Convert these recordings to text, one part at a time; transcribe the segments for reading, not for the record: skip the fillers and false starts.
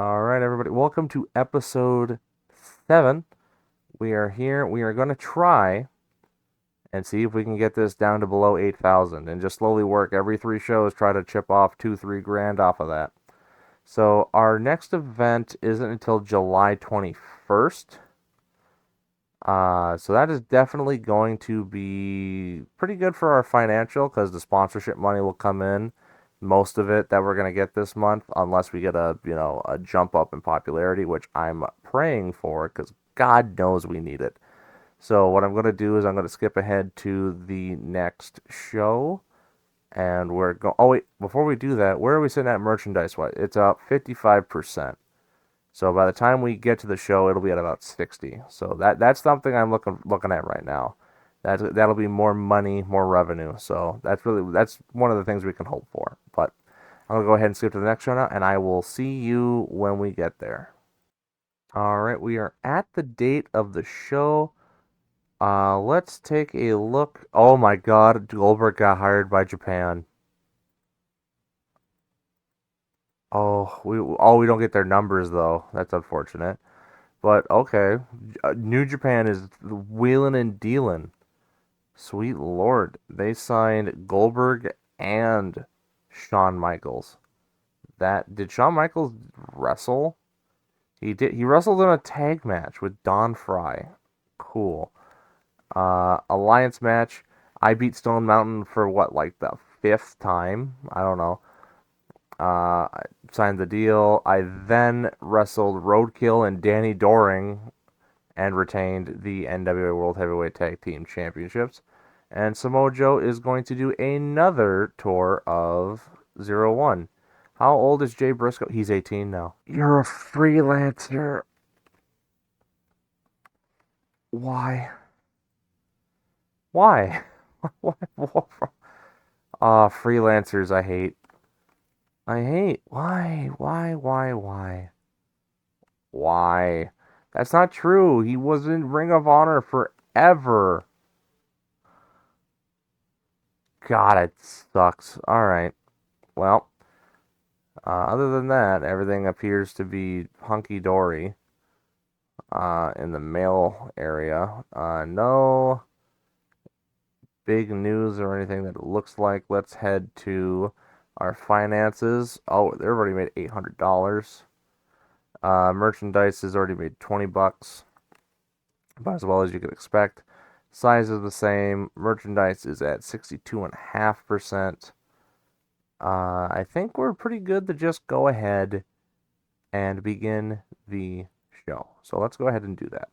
All right, everybody. Welcome to episode 7. We are here. We are going to try and see if we can get this down to below 8,000 and just slowly work every 3 shows, try to chip off 2, 3 grand off of that. So, our next event isn't until July 21st. So that is definitely going to be pretty good for our financial because the sponsorship money will come in, most of it that we're going to get this month, unless we get a jump up in popularity, which I'm praying for because God knows we need it. So what I'm going to do is I'm going to skip ahead to the next show, and we're going. Oh wait, before we do that, where are we sitting at merchandise wise? It's up 55%. So by the time we get to the show, it'll be at about 60. So that's something I'm looking at right now. That'll be more money, more revenue. So that's one of the things we can hope for. But I'm gonna go ahead and skip to the next show now, and I will see you when we get there. All right, we are at the date of the show. Let's take a look. Oh my God, Goldberg got hired by Japan. We don't get their numbers though. That's unfortunate. But okay, New Japan is wheeling and dealing. Sweet Lord, they signed Goldberg and Shawn Michaels. That did Shawn Michaels wrestle? He did. He wrestled in a tag match with Don Fry. Cool. Alliance match. I beat Stone Mountain for what, like the fifth time? I don't know. I signed the deal. I then wrestled Roadkill and Danny Doring and retained the NWA World Heavyweight Tag Team Championships. And Samoa Joe is going to do another tour of 01. How old is Jay Briscoe? He's 18 now. You're a freelancer. Why? Why? Why? Freelancers I hate. I hate. Why? Why? Why? Why? Why? That's not true. He was in Ring of Honor forever. God, it sucks. Alright. Well, other than that, everything appears to be hunky dory in the mail area. No big news or anything that it looks like. Let's head to our finances. Oh, they've already made $800. Merchandise has already made $20, about as well as you could expect. Size is the same. Merchandise is at 62.5%. I think we're pretty good to just go ahead and begin the show. So let's go ahead and do that.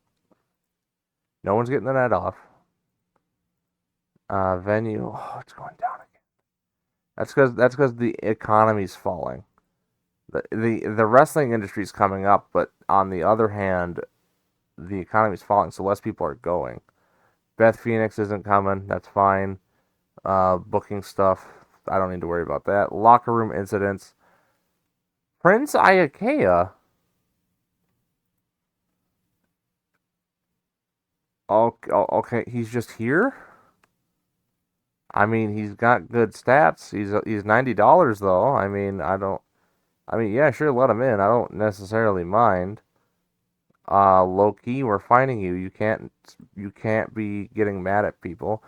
No one's getting the net off. Venue. Oh, it's going down again. That's because the economy's falling. The wrestling industry's coming up, but on the other hand, the economy's falling, so less people are going. Beth Phoenix isn't coming. That's fine. Booking stuff. I don't need to worry about that. Locker room incidents. Prince Iakea. Okay, he's just here. I mean, he's got good stats. He's $90 though. I mean, I don't. I mean, yeah, sure, let him in. I don't necessarily mind. Low key, we're finding you. You can't be getting mad at people.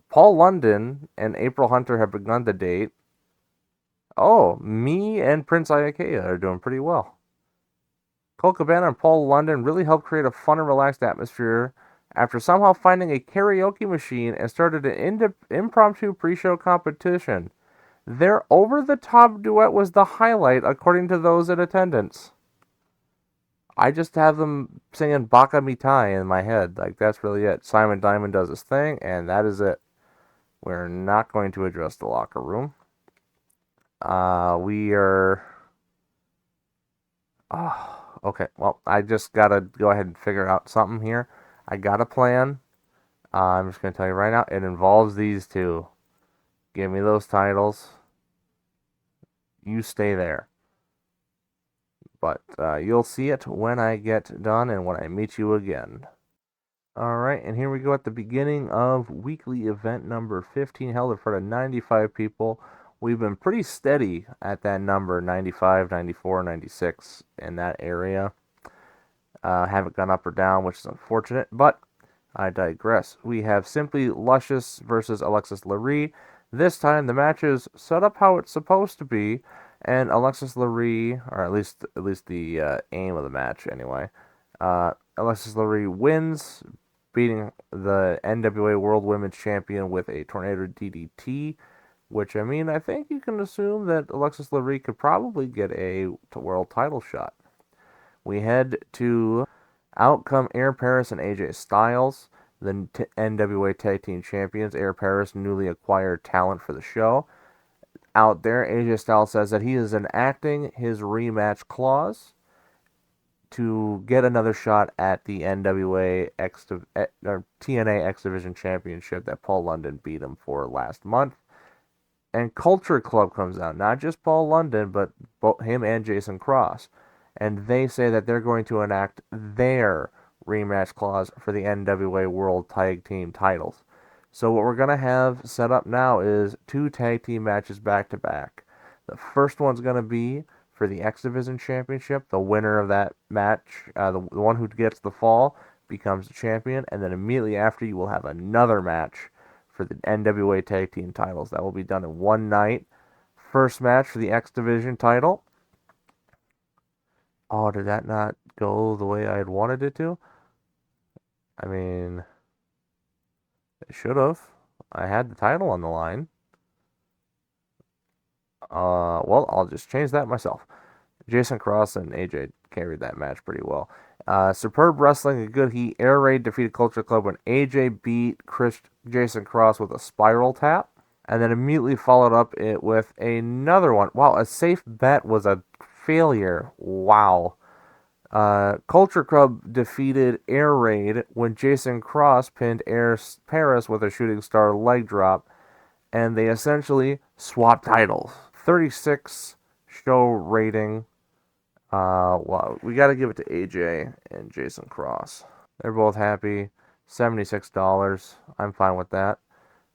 Paul London and April Hunter have begun the date. Oh, me and Prince Iakea are doing pretty well. Cole Cabana and Paul London really helped create a fun and relaxed atmosphere after somehow finding a karaoke machine and started an impromptu pre-show competition. Their over-the-top duet was the highlight, according to those in attendance. I just have them singing Baka Mitai in my head. Like, that's really it. Simon Diamond does his thing, and that is it. We're not going to address the locker room. We are. Oh, okay. Well, I just gotta go ahead and figure out something here. I got a plan. I'm just gonna tell you right now. It involves these two. Give me those titles. You stay there. But you'll see it when I get done and when I meet you again. Alright, and here we go at the beginning of weekly event number 15, held in front of 95 people. we've been pretty steady at that number, 95, 94, 96 in that area. Haven't gone up or down, which is unfortunate, but I digress. We have Simply Luscious versus Alexis Lurie. This time the match is set up how it's supposed to be, and Alexis Lurie, or at least the aim of the match anyway. Alexis Lurie wins, beating the NWA World Women's Champion with a Tornado DDT. Which, I mean, I think you can assume that Alexis Lurie could probably get a world title shot. We head to Out come Air Paris and AJ Styles, the NWA Tag Team Champions. Air Paris, newly acquired talent for the show. Out there, AJ Styles says that he is enacting his rematch clause to get another shot at the NWA or TNA X Division Championship that Paul London beat him for last month. And Culture Club comes out, not just Paul London, but both him and Jason Cross. And they say that they're going to enact their rematch clause for the NWA World Tag Team titles. So what we're going to have set up now is 2 tag team matches back to back. The first one's going to be for the X Division Championship. The winner of that match, the one who gets the fall, becomes the champion. And then immediately after, you will have another match for the NWA Tag Team titles. That will be done in one night. First match for the X Division title. Oh, did that not go the way I had wanted it to? I mean, it should have. I had the title on the line. Well, I'll just change that myself. Jason Cross and AJ carried that match pretty well. Superb Wrestling, a good heat. Air Raid defeated Culture Club when AJ beat Jason Cross with a spiral tap, and then immediately followed up it with another one. Wow, a safe bet was a failure. Wow. Culture Club defeated Air Raid when Jason Cross pinned Air Paris with a shooting star leg drop, and they essentially swapped titles. 36 show rating. Well, we got to give it to AJ and Jason Cross. They're both happy. $76. I'm fine with that.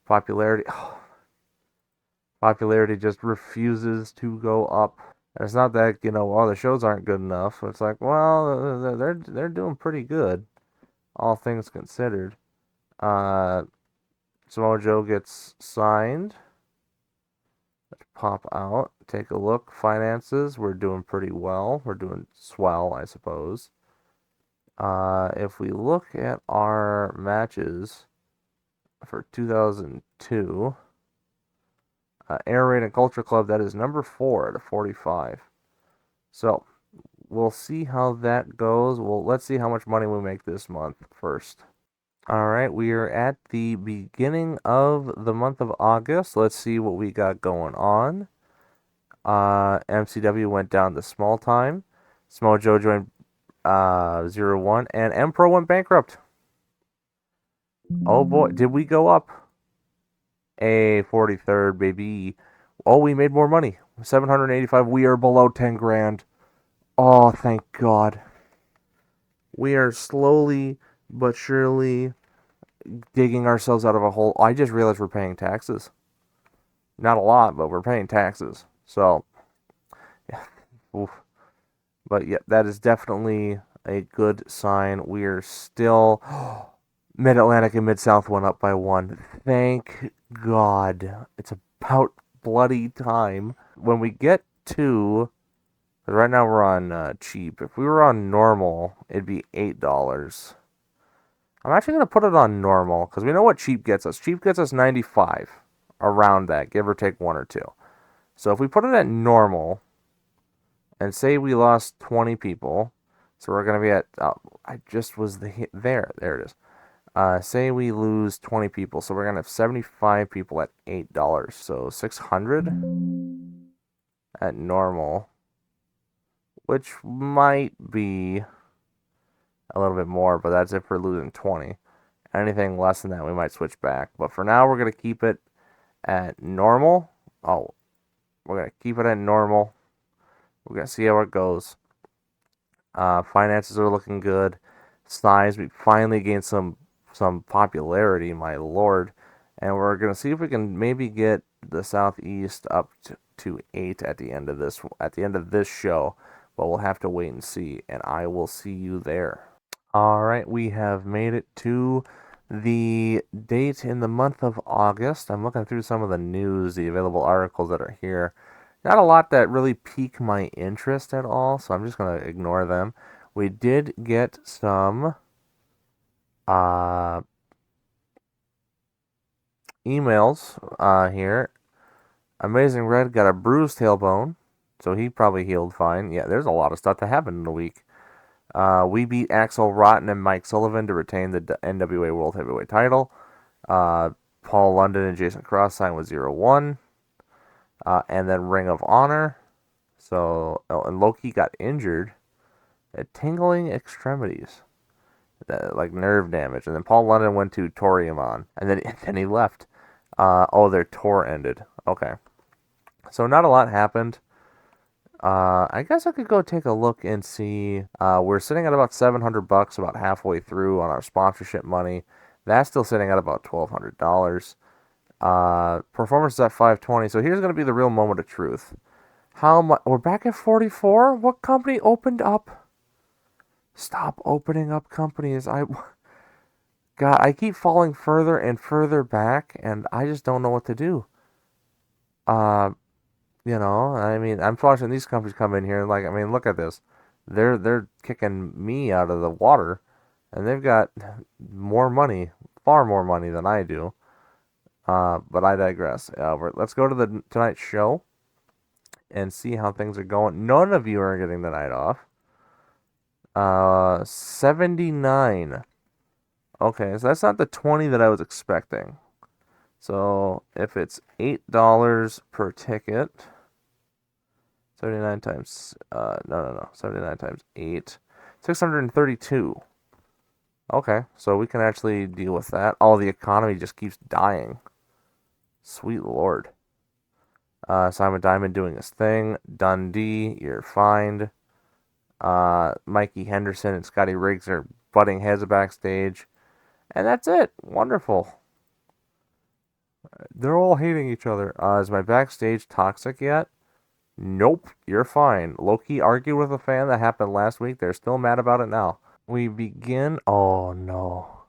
Popularity. Popularity just refuses to go up. And it's not that, the shows aren't good enough. It's like, well, they're doing pretty good, all things considered. Samoa Joe gets signed. Let's pop out, take a look. Finances, we're doing pretty well. We're doing swell, I suppose. If we look at our matches for 2002, Air Raid and Culture Club, that is number 4 out of 45. So, we'll see how that goes. Well, let's see how much money we make this month first. Alright, we are at the beginning of the month of August. Let's see what we got going on. MCW went down to small time. Samoa Joe joined 0-1, and M-Pro went bankrupt. Oh boy, did we go up? A 43rd, baby. Oh, we made more money. 785. We are below 10 grand. Oh, thank God. We are slowly but surely digging ourselves out of a hole. I just realized we're paying taxes. Not a lot, but we're paying taxes. So, yeah. Oof. But yeah, that is definitely a good sign. We are still... Mid-Atlantic and Mid-South went up by 1. Thank God. It's about bloody time. When we get to... Right now we're on cheap. If we were on normal, it'd be $8. I'm actually going to put it on normal, because we know what cheap gets us. Cheap gets us 95. Around that, give or take 1 or 2. So if we put it at normal, and say we lost 20 people, so we're going to be at... I just was there. There it is. Say we lose 20 people, so we're going to have 75 people at $8. So 600 at normal, which might be a little bit more, but that's if we're losing 20. Anything less than that, we might switch back. But for now, we're going to keep it at normal. Oh, we're going to keep it at normal. We're going to see how it goes. Finances are looking good. Size, we finally gained some popularity, my lord. And we're going to see if we can maybe get the Southeast up to 8 at the end of this show, but we'll have to wait and see, and I will see you there. All right, we have made it to the date in the month of August. I'm looking through some of the news, the available articles that are here. Not a lot that really pique my interest at all, so I'm just going to ignore them. We did get some uh, emails here. Amazing Red got a bruised tailbone, so he probably healed fine. Yeah, there's a lot of stuff that happened in a week. We beat Axel Rotten and Mike Sullivan to retain the NWA World Heavyweight title. Paul London and Jason Cross signed with 0-1. And then Ring of Honor. So, and Loki got injured at tingling extremities, like nerve damage. And then Paul London went to Toriumon, and then he left. Their tour ended. Okay. So not a lot happened. I guess I could go take a look and see. We're sitting at about $700, about halfway through on our sponsorship money. That's still sitting at about $1,200. Performance is at 520. So here's going to be the real moment of truth. How much? We're back at 44. What company opened up? Stop opening up companies. God, I keep falling further and further back, and I just don't know what to do. I mean, I'm watching these companies come in here, and like, I mean, look at this. They're kicking me out of the water, and they've got more money, far more money than I do. But I digress. Let's go to the tonight's show and see how things are going. None of you are getting the night off. 79. Okay, so that's not the 20 that I was expecting. So if it's $8 per ticket, 79 times, no, 79 times 8, 632. Okay, so we can actually deal with that. Oh, the economy just keeps dying. Sweet Lord. Simon Diamond doing his thing. Dundee, you're fined. Mikey Henderson and Scotty Riggs are butting heads backstage. And that's it. Wonderful. They're all hating each other. Is my backstage toxic yet? Nope, you're fine. Loki argued with a fan that happened last week. They're still mad about it now. We begin. Oh no.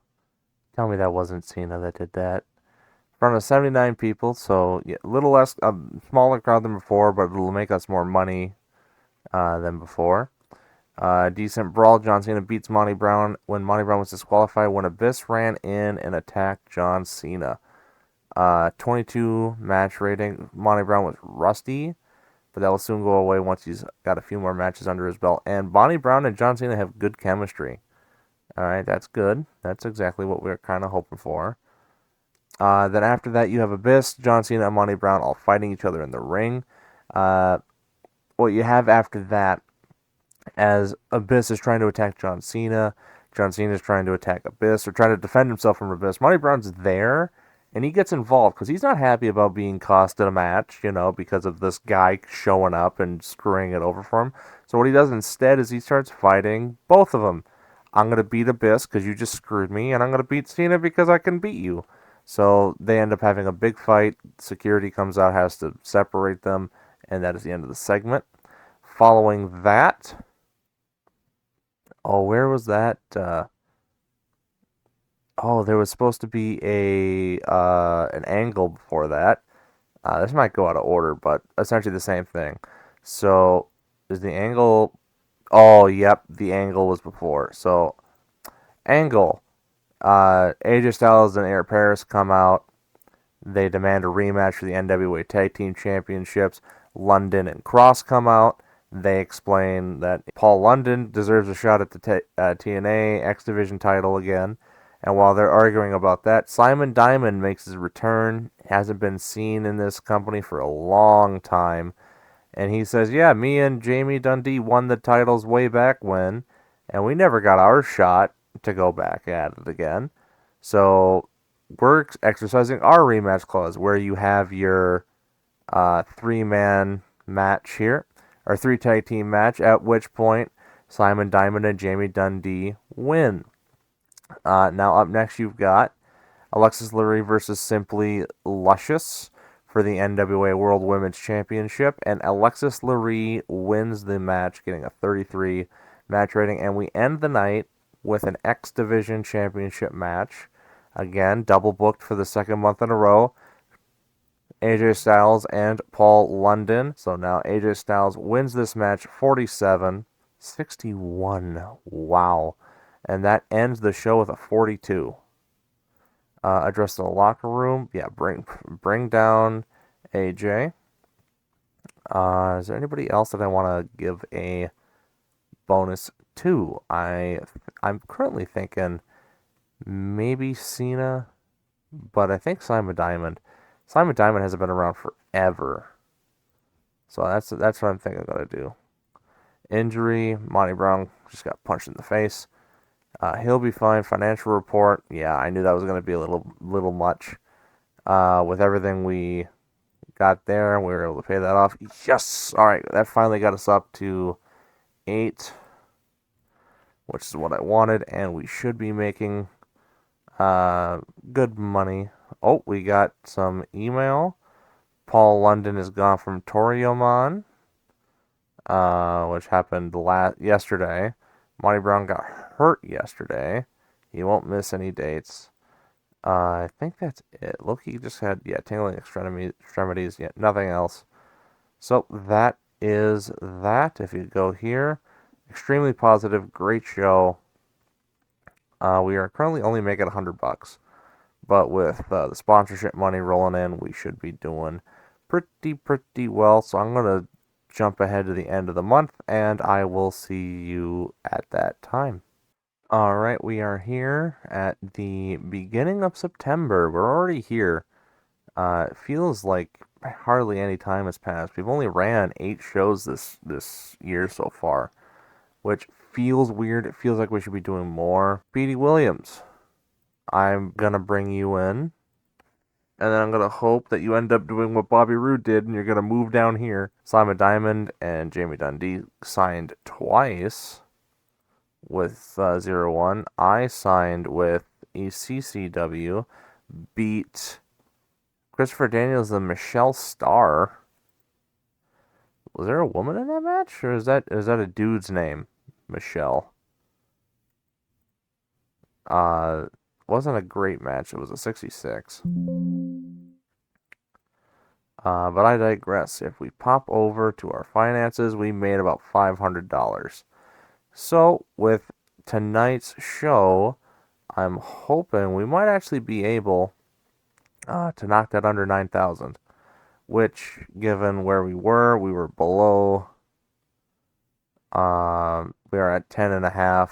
Tell me that wasn't Cena that did that. In front of 79 people, so yeah, a little less, a smaller crowd than before, but it'll make us more money than before. Decent brawl. John Cena beats Monty Brown when Monty Brown was disqualified when Abyss ran in and attacked John Cena. 22 match rating. Monty Brown was rusty, but that will soon go away once he's got a few more matches under his belt. And Monty Brown and John Cena have good chemistry. All right, that's good. That's exactly what we were kind of hoping for. Then after that, you have Abyss, John Cena, and Monty Brown all fighting each other in the ring. What you have after that, as Abyss is trying to attack John Cena is trying to attack Abyss, or trying to defend himself from Abyss. Monty Brown's there, and he gets involved because he's not happy about being costed a match, because of this guy showing up and screwing it over for him. So what he does instead is he starts fighting both of them. I'm going to beat Abyss because you just screwed me, and I'm going to beat Cena because I can beat you. So they end up having a big fight. Security comes out, has to separate them, and that is the end of the segment. Following that, where was that? There was supposed to be an angle before that. This might go out of order, but essentially the same thing. So is the angle? Oh, yep, the angle was before. So angle. AJ Styles and Eric Paris come out. They demand a rematch for the NWA Tag Team Championships. London and Cross come out. They explain that Paul London deserves a shot at the TNA X Division title again. And while they're arguing about that, Simon Diamond makes his return. Hasn't been seen in this company for a long time. And he says, yeah, me and Jamie Dundee won the titles way back when, and we never got our shot to go back at it again. So we're exercising our rematch clause, where you have your three-man match here, or three tag team match, at which point Simon Diamond and Jamie Dundee win. Now up next you've got Alexis Lurie versus Simply Luscious for the NWA World Women's Championship, and Alexis Lurie wins the match, getting a 33 match rating, and we end the night with an X Division Championship match. Again, double booked for the second month in a row. AJ Styles and Paul London. So now AJ Styles wins this match 47-61. Wow. And that ends the show with a 42. Address the locker room. Yeah, bring down AJ. Is there anybody else that I want to give a bonus to? I'm currently thinking maybe Cena, but I think Simon Diamond. Simon Diamond hasn't been around forever, so that's what I'm thinking I'm gonna do. Injury: Monty Brown just got punched in the face. He'll be fine. Financial report: yeah, I knew that was gonna be a little much. With everything we got there, we were able to pay that off. Yes, all right, that finally got us up to 8, which is what I wanted, and we should be making good money. Oh, we got some email. Paul London is gone from Toriyomon, which happened yesterday. Monty Brown got hurt yesterday. He won't miss any dates. I think that's it. Loki just had, tingling extremities, nothing else. So that is that. If you go here, extremely positive, great show. We are currently only making $100, but with the sponsorship money rolling in, we should be doing pretty well. So I'm gonna jump ahead to the end of the month, and I will see you at that time. All right, we are here at the beginning of September. We're already here. It feels like hardly any time has passed. We've only ran 8 shows this year so far, which feels weird. It feels like we should be doing more. Petey Williams, I'm gonna bring you in, and then I'm gonna hope that you end up doing what Bobby Roode did, and you're gonna move down here. Simon Diamond and Jamie Dundee signed twice with 0-1. I signed with ECCW, beat Christopher Daniels and Michelle Starr. Was there a woman in that match, or is that a dude's name? Michelle. Wasn't a great match. It was a 66. But I digress. If we pop over to our finances, we made about $500. So with tonight's show, I'm hoping we might actually be able to knock that under 9,000. Which, given where we were below. We are at 10.5.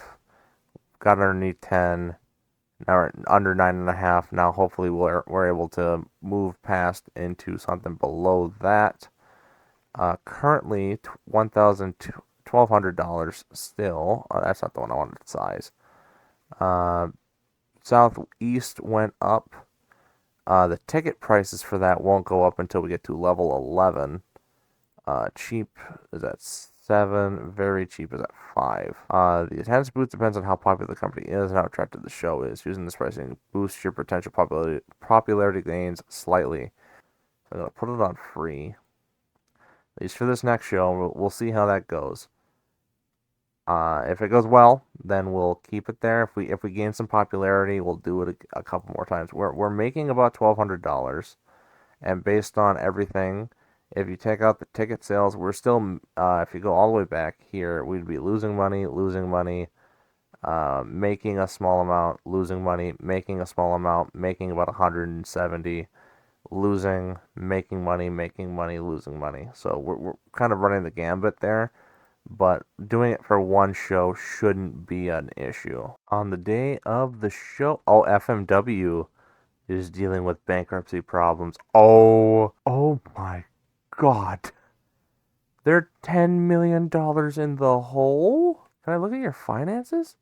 Got underneath 10. Now we're under 9.5. Now hopefully we're able to move past into something below that. Currently $1,200 still. That's not the one I wanted to size. Southeast went up. The ticket prices for that won't go up until we get to level 11. Cheap is at 7. Very cheap is at 5. The attendance boost depends on how popular the company is and how attractive the show is. Using this pricing boosts your potential popularity gains slightly. So I'm going to put it on free. At least for this next show. We'll see how that goes. If it goes well, then we'll keep it there. If we gain some popularity, we'll do it a couple more times. We're making about $1,200, and based on everything, if you take out the ticket sales, we're still, if you go all the way back here, we'd be losing money, making a small amount, losing money, making a small amount, making about 170, losing, making money, losing money. So we're kind of running the gambit there. But doing it for one show shouldn't be an issue. On the day of the show, FMW is dealing with bankruptcy problems. Oh my God. They're $10 million in the hole? Can I look at your finances?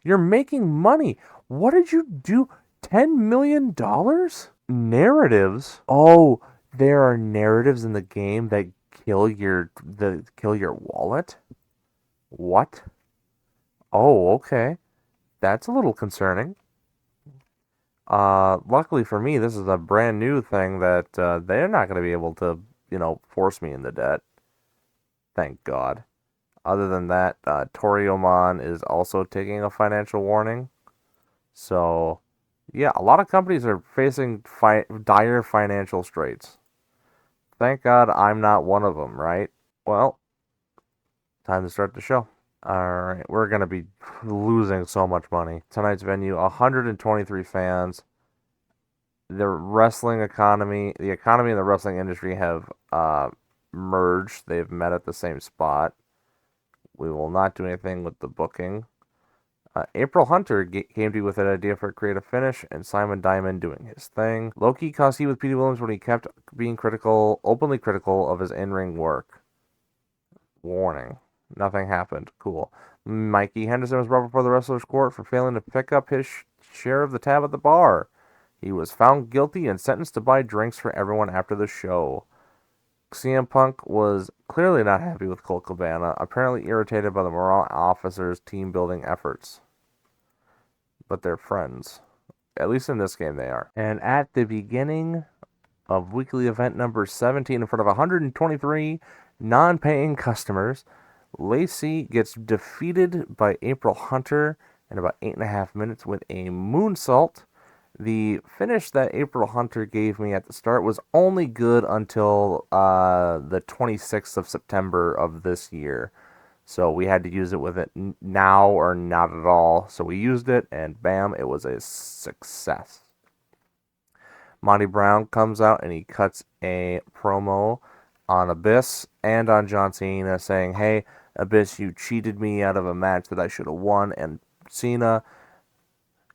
You're making money. What did you do? $10 million? Narratives? Oh, there are narratives in the game that kill your wallet? What? Oh, okay. That's a little concerning. Luckily for me, this is a brand new thing that they're not going to be able to, force me into debt. Thank God. Other than that, Torioman is also taking a financial warning. So, yeah, a lot of companies are facing dire financial straits. Thank God I'm not one of them, right? Well, time to start the show. All right, we're going to be losing so much money. Tonight's venue, 123 fans. The economy and the wrestling industry have merged. They've met at the same spot. We will not do anything with the booking. April Hunter came to you with an idea for a creative finish, and Simon Diamond doing his thing. Loki caused heat with Petey Williams when he kept being openly critical of his in-ring work. Warning. Nothing happened. Cool. Mikey Henderson was brought before the wrestler's court for failing to pick up his share of the tab at the bar. He was found guilty and sentenced to buy drinks for everyone after the show. CM Punk was clearly not happy with Colt Cabana, apparently irritated by the morale officer's team building efforts. But they're friends. At least in this game they are. And at the beginning of weekly event number 17 in front of 123 non-paying customers, Lacey gets defeated by April Hunter in about 8.5 minutes with a moonsault. The finish that April Hunter gave me at the start was only good until the 26th of September of this year. So we had to use it with it now or not at all. So we used it, and bam, it was a success. Monty Brown comes out and he cuts a promo on Abyss and on John Cena saying, hey, Abyss, you cheated me out of a match that I should have won. And Cena,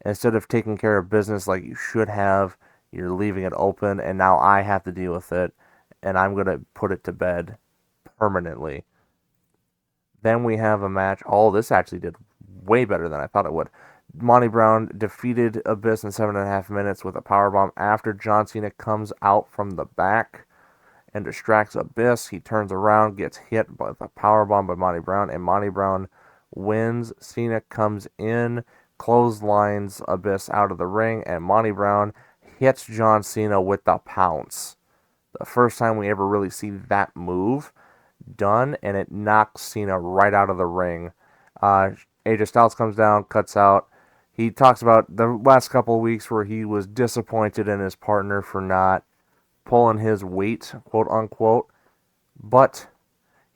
instead of taking care of business like you should have, you're leaving it open, and now I have to deal with it, and I'm going to put it to bed permanently. Then we have a match. Oh, this actually did way better than I thought it would. Monty Brown defeated Abyss in 7.5 minutes with a powerbomb after John Cena comes out from the back and distracts Abyss. He turns around, gets hit by the powerbomb by Monty Brown, and Monty Brown wins. Cena comes in, clotheslines Abyss out of the ring, and Monty Brown hits John Cena with the pounce. The first time we ever really see that move done, and it knocks Cena right out of the ring. AJ Styles comes down, cuts out. He talks about the last couple of weeks where he was disappointed in his partner for not pulling his weight, quote unquote, but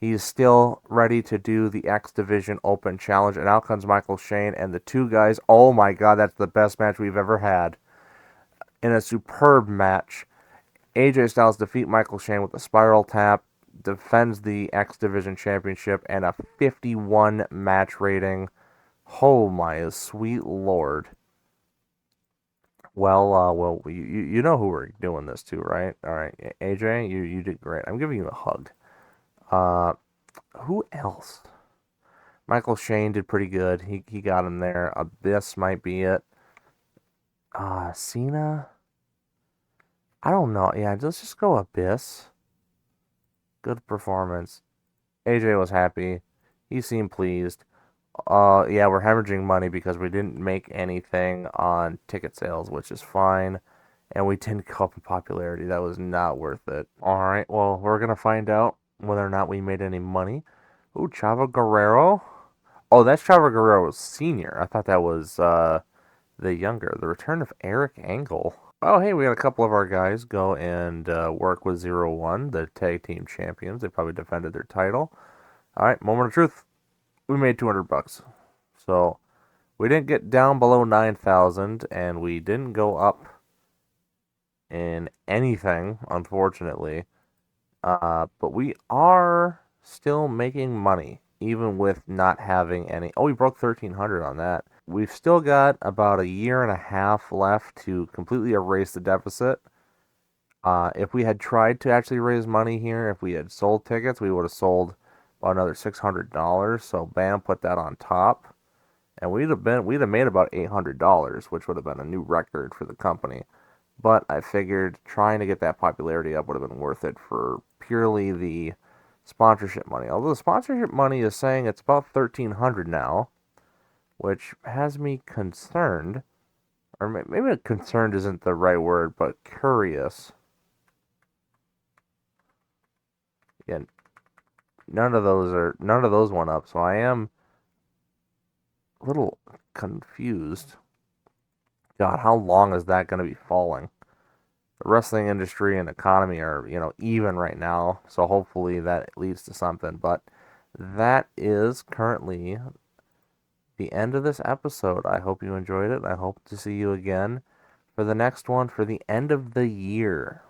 he's still ready to do the X Division Open Challenge, and out comes Michael Shane and the two guys. Oh my God, that's the best match we've ever had. In a superb match, AJ Styles defeat Michael Shane with a spiral tap, defends the X Division Championship, and a 51 match rating. Oh my sweet lord. Well, you know who we're doing this to, right? All right, AJ, you did great. I'm giving you a hug. Uh, who else? Michael Shane did pretty good. He got him there. Abyss might be it. Cena. I don't know. Yeah, let's just go Abyss. Good performance. AJ was happy. He seemed pleased. Yeah, we're hemorrhaging money because we didn't make anything on ticket sales, which is fine. And we didn't go up in popularity. That was not worth it. Alright, well, we're going to find out whether or not we made any money. Ooh, Chavo Guerrero. Oh, that's Chavo Guerrero Sr. I thought that was the younger. The return of Eric Angle. Oh, hey, we got a couple of our guys go and work with 0-1, the tag team champions. They probably defended their title. Alright, moment of truth. We made 200 bucks. So we didn't get down below 9,000, and we didn't go up in anything, unfortunately. But we are still making money, even with not having any. Oh, we broke 1,300 on that. We've still got about a year and a half left to completely erase the deficit. If we had tried to actually raise money here, if we had sold tickets, we would have sold about another $600. So bam, put that on top, and we'd have made about $800, which would have been a new record for the company. But I figured trying to get that popularity up would have been worth it for purely the sponsorship money. Although the sponsorship money is saying it's about $1,300 now, which has me concerned. or maybe concerned isn't the right word, but curious. Yeah, none of those went up, so I am a little confused. God, how long is that going to be falling? The wrestling industry and economy are, even right now, so hopefully that leads to something. But that is currently the end of this episode. I hope you enjoyed it. I hope to see you again for the next one for the end of the year.